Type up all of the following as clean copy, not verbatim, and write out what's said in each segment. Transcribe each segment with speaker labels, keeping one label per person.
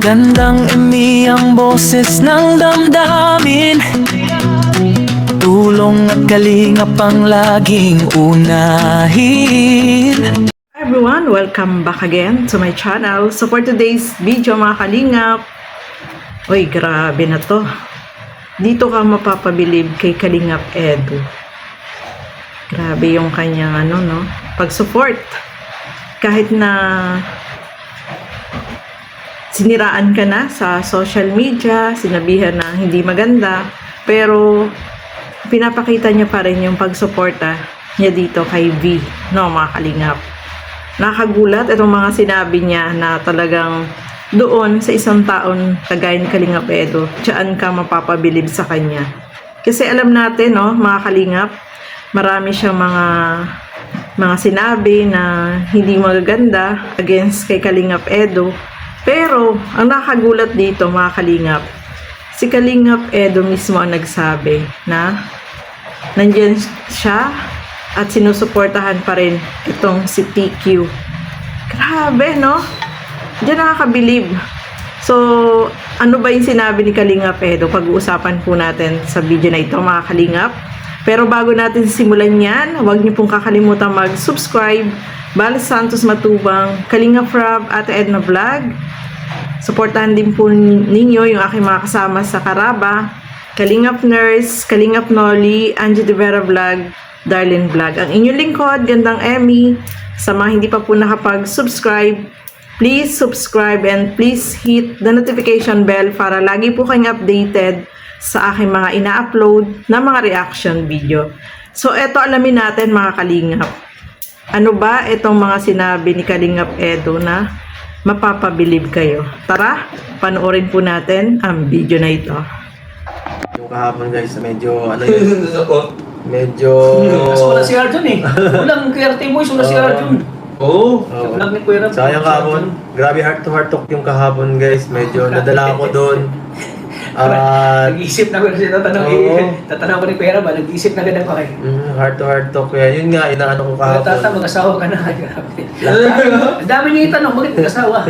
Speaker 1: Magandang ang boses ng damdamin. Tulong at kalingap ang laging unahin.
Speaker 2: Hi everyone! Welcome back again to my channel. So for today's video mga kalingap, uy grabe na to. Dito ka mapapabilib kay Kalingap Edu. Grabe yung kanyang pag-support. Kahit na siniraan ka na sa social media, sinabihan na hindi maganda, pero pinapakita niya pa rin yung pagsuporta niya dito kay V, no mga kalingap. Nakagulat itong mga sinabi niya na talagang doon sa isang taon kagaya ni Kalingap Edu, diyan ka mapapabilib sa kanya. Kasi alam natin, no, mga kalingap, marami siyang mga sinabi na hindi magaganda against kay Kalingap Edu. Pero, ang nakagulat dito mga kalingap, si Kalingap Edu mismo ang nagsabi na nandiyan siya at sinusuportahan pa rin itong si TQ. Grabe, no? Diyan nakakabilib. So, ano ba yung sinabi ni Kalingap Edu? Pag-uusapan po natin sa video na ito mga kalingap. Pero bago natin simulan yan, huwag niyo pong kakalimutan mag-subscribe. Bal Santos Matubang, Kalingap Rob, Ate Edna Vlog. Suportahan din po ninyo yung aking mga kasama sa Karaba, Kalingap Nurse, Kalingap Nolly, Angie De Vera Vlog, Darlene Vlog. Ang inyong lingkod, Gandang Emmy. Sa mga hindi pa po nakapag-subscribe, please subscribe and please hit the notification bell para lagi po kayong updated sa aking mga ina-upload na mga reaction video. So, eto alamin natin mga kalingap. Ano ba itong mga sinabi ni Kalingap Edu na mapapabilib kayo? Tara, panoorin po natin ang video na ito.
Speaker 3: Yung kahapon guys, medyo medyo...
Speaker 4: Wala si Arjun eh. Walang QRT mo, wala si Arjun. Oo. Vlog ni Kuya Rab.
Speaker 3: Sayang kahapon. Grabe heart to heart talk yung kahapon guys. Medyo nadala ako doon.
Speaker 4: Nag-isip na ko siya tatanong ko ni Kuya Rab, nag-isip na ganun ko kayo.
Speaker 3: Heart to heart talk yan. Yun nga, inaano ko kahapon.
Speaker 4: Tata, mag-asawa ka na. Grabe. Ang dami niya itanong, bakit mag-asawa?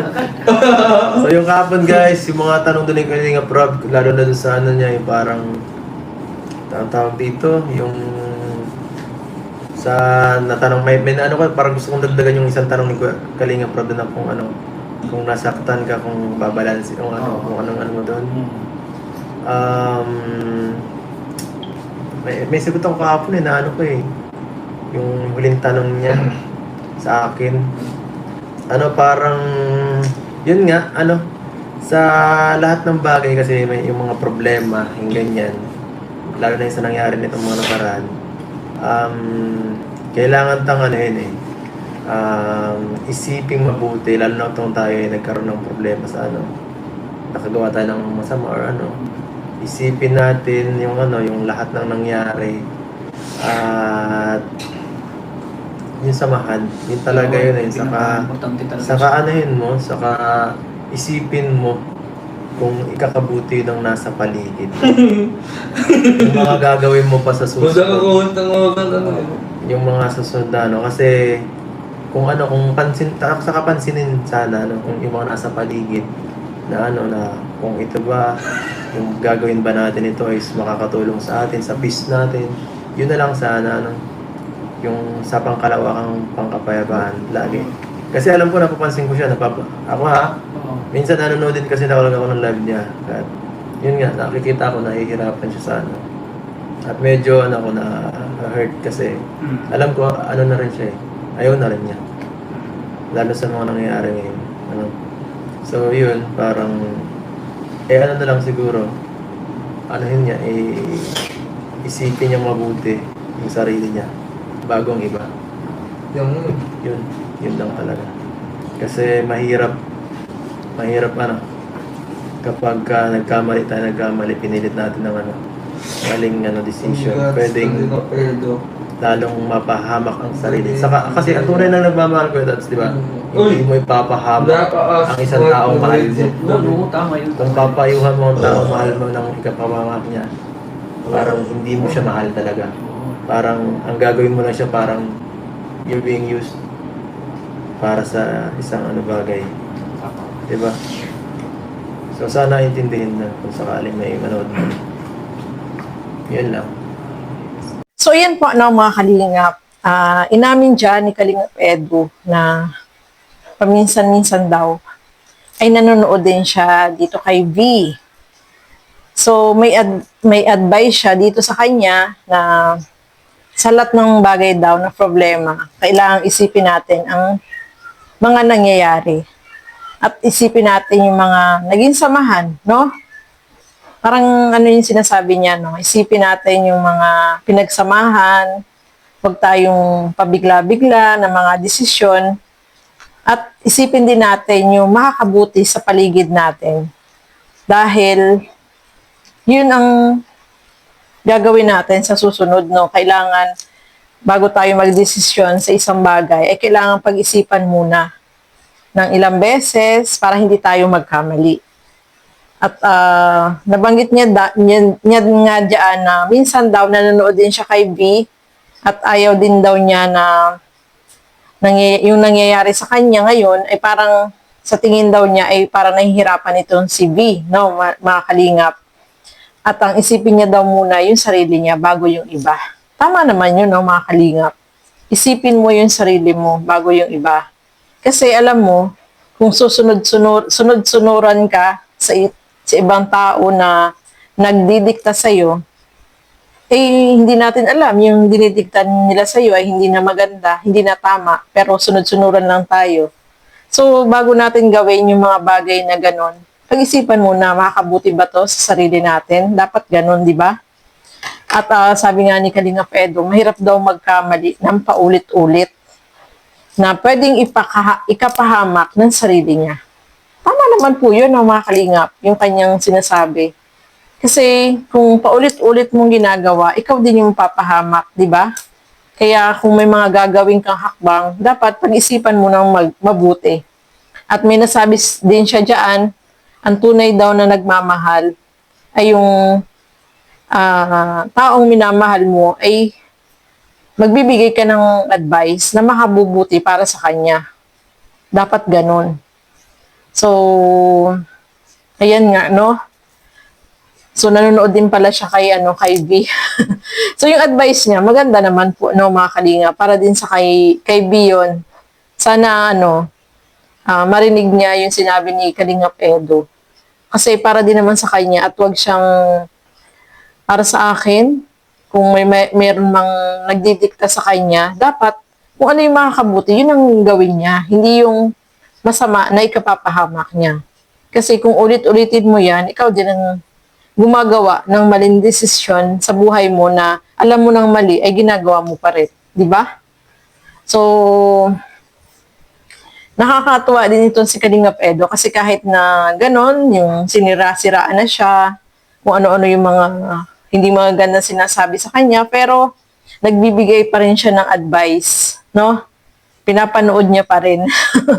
Speaker 3: So yung kahapon guys, yung mga tanong doon yung kanina Rob, lalo na doon sa ano niya, yung parang tawag dito, yung sa natanong may ano ko, parang gusto kong dagdagan yung isang tanong ni Kalingap Rob na kung nasaktan ka, kung babalansin kung kung anong mo doon. May sagot ako kahapon na ano ko yung huling tanong niya sa akin. Parang yun nga, sa lahat ng bagay kasi may yung mga problema, yung ganyan, lalo na yung sa nangyari nitong mga nakaraan, kailangan tang isiping mabuti, lalo na kung tayo nagkaroon ng problema sa nakagawa tayo ng masama or isipin natin yung yung lahat ng nangyari at yung samahan, yun talaga yun saka saka isipin mo kung ikakabuti ng nasa paligid. Yung mga gagawin mo pa sa susunod. Yung mga susunod kasi kung saka pansinin sana kung yung mga nasa paligid na kung ito ba yung gagawin ba natin ito is makakatulong sa atin, sa peace natin. Yun na lang sana yung sa pangkalawakang pangkapayapaan lagi. Kasi alam ko, napapansin ko siya, minsan nanonood din kasi ako ng live niya. At yun nga, nakikita ko nahihirapan siya sa At medyo ako na hurt kasi alam ko na rin siya ayaw na rin niya. Lalo sa mga nangyayari ngayon. So yun, parang na lang siguro niya, isipin niya mabuti yung sarili niya bago ang iba. Yun lang talaga. Kasi mahirap kapag nagkamali, pinilit natin ng maling decision. Pwedeng lalong mapahamak ang sarili. Saka, kasi ang tunay na nagmamahal ko, that's, di ba? Hindi mo ipapahamak ang isang taong mahal mo.
Speaker 4: Tama yun.
Speaker 3: Kung papayuhan mo ang taong mahal mo ng ikapahamak niya, parang hindi mo siya mahal talaga. Parang ang gagawin mo lang siya, parang you're being used para sa isang bagay. Diba? So sana intindihin na kung sakaling may manood mo. Yun lang.
Speaker 2: So, yan po, no, mga kalingap. Inamin dyan ni Kalingap Edu na paminsan-minsan daw ay nanonood din siya dito kay V. So, may advice siya dito sa kanya na sa lahat ng bagay daw na problema, kailangang isipin natin ang mga nangyayari. At isipin natin yung mga naging samahan, no? Parang ano yung sinasabi niya, no? Isipin natin yung mga pinagsamahan, huwag tayong pabigla-bigla ng mga desisyon, at isipin din natin yung makakabuti sa paligid natin. Dahil, yun ang gagawin natin sa susunod, no? Kailangan, bago tayo magdesisyon sa isang bagay, ay kailangan pag-isipan muna ng ilang beses para hindi tayo magkamali. At nabanggit niya nga dyan na minsan daw nanonood din siya kay V at ayaw din daw niya na yung nangyayari sa kanya ngayon ay parang sa tingin daw niya ay parang nahihirapan itong si V, no, mga kalingap. At ang isipin niya daw muna yung sarili niya bago yung iba. Tama naman yun, no, mga kalingap. Isipin mo yung sarili mo bago yung iba. Kasi alam mo, kung sunod-sunuran ka sa ibang tao na nagdidikta sa'yo, eh, hindi natin alam, yung dinidikta nila sa'yo ay hindi na maganda, hindi na tama, pero sunod-sunuran lang tayo. So, bago natin gawin yung mga bagay na ganon, pag-isipan muna, makakabuti ba to sa sarili natin? Dapat ganon, di ba? At sabi nga ni Kalingap Edu, mahirap daw magkamali ng paulit-ulit na pwedeng ikapahamak ng sarili niya. Tama naman po yun, mga kalingap, yung kanyang sinasabi. Kasi kung paulit-ulit mong ginagawa, ikaw din yung papahamak, di ba? Kaya kung may mga gagawin kang hakbang, dapat pag-isipan mo ng mabuti. At may nasabi din siya dyan, ang tunay daw na nagmamahal ay yung taong minamahal mo ay magbibigay ka ng advice na makabubuti para sa kanya. Dapat ganun. So, ayan nga, no? So, nanonood din pala siya kay V. So, yung advice niya, maganda naman po, no, mga kalinga, para din sa kay V yun. Sana, marinig niya yung sinabi ni Kalingap Edu. Kasi para din naman sa kanya at wag siyang, para sa akin, kung meron mang nagdidikta sa kanya, dapat, kung ano yung makakabuti, yun ang gawin niya. Hindi yung masama na ikapapahamak niya. Kasi kung ulit-ulitin mo yan, ikaw din ang gumagawa ng maling desisyon sa buhay mo na alam mo ng mali ay ginagawa mo pa rin. Di ba? So, nakakatuwa din ito si Kalingap Edu kasi kahit na ganon, yung sinira-siraan na siya, kung ano-ano yung mga hindi maganda sinasabi sa kanya, pero nagbibigay pa rin siya ng advice, no? Pinapanood niya pa rin,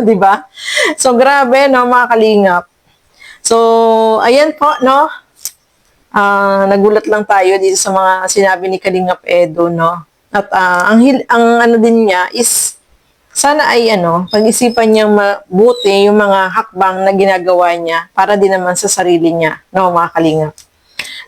Speaker 2: 'di ba? So grabe, no, mga kalingap. So ayan po, no. Nagulat lang tayo dito sa mga sinabi ni Kalingap Edu, no. At ang ano din niya is sana ay pag-isipan niyang mabuti yung mga hakbang na ginagawa niya para din naman sa sarili niya, no, mga kalingap.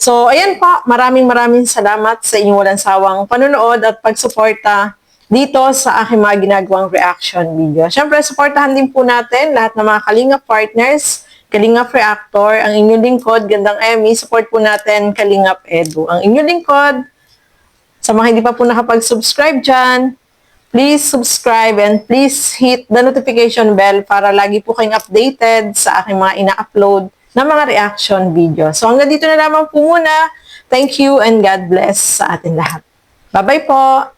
Speaker 2: So ayan po, maraming salamat sa inyong walang sawang panonood at pagsuporta dito sa aking mga ginagawang reaction video. Siyempre, supportahan din po natin lahat ng mga Kalingap partners, Kalingap Reactor, ang inyong lingkod, Gandang Emmy, support po natin Kalingap Edu. Ang inyong lingkod, sa mga hindi pa po nakapag-subscribe dyan, please subscribe and please hit the notification bell para lagi po kayong updated sa aking mga ina-upload na mga reaction video. So hanggang dito na lamang po muna. Thank you and God bless sa atin lahat. Bye-bye po!